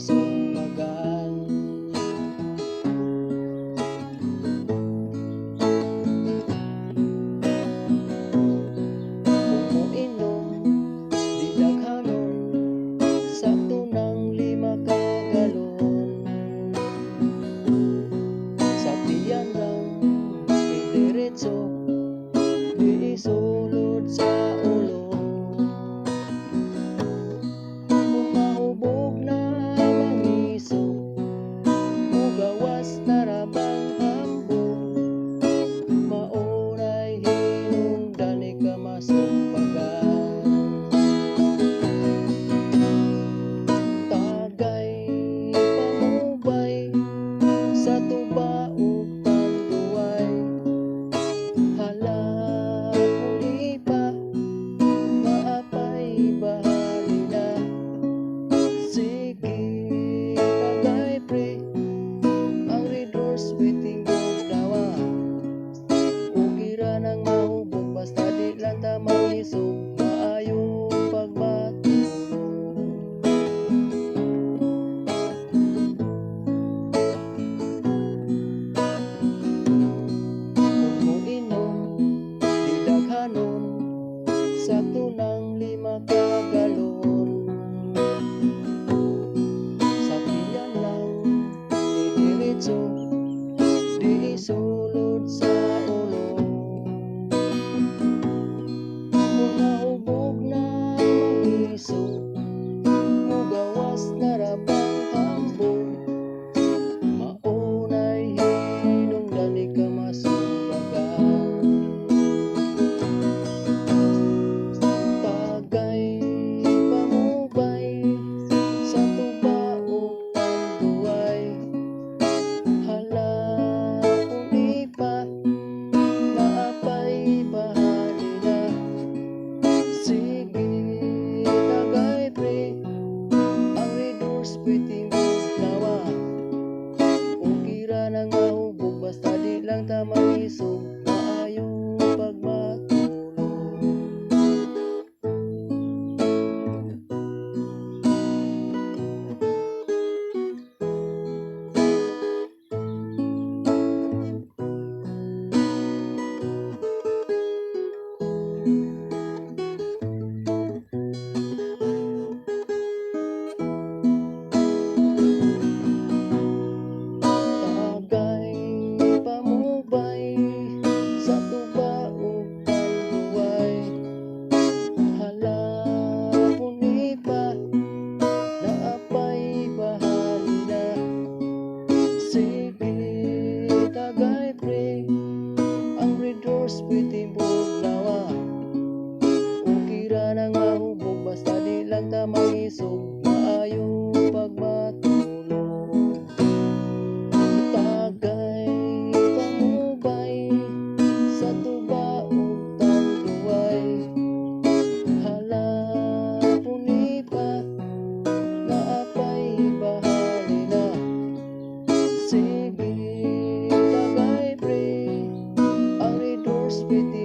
masumbagan. Kung moinom di daghanon, sakto ng 5 ka galon. Sa tiyan lang idiretso, di isulod sa ulo. Kung mahubog na mangisog, mugawas na rabang hambog, maunay hinungdan ka masumbagan. Tagay pamubay sa tuba ug panduay, hala uli pa maapay bahali na. Sige tagay pre, ang red horse waiting dawa. Ugira ng mahubog basta di lang ta mangisog, maayong pagmatulog. Kung moinom di daghanon, sakto ng 5 ka galon. Sa tiyan lang idiretso, di isulod sa ulo. Kung nahubog na mangisog, mugawas na rabang hambog, maunay hinungdan ka masumbagan. Tagay pamubay sa tuba ug panduay, hala uli pa maapay bahali na. Sige tagay pre, ang red horse waiting dawa. Ugira ng mahubog basta di lang ta mangisog, maayong pagmatulog. Tagay pamubay sa tuba ug panduay, hala uli pa naapay bahali na. Sige tagay pre, ang red horse waiting dawa. Ugira ng mahubog basta di lang ta mangisog, maayong pagmatulog. Tagay pamubay sa tuba ug panduay, hala uli pa naapay bahali na. Sige tagay pre, ang red horse waiting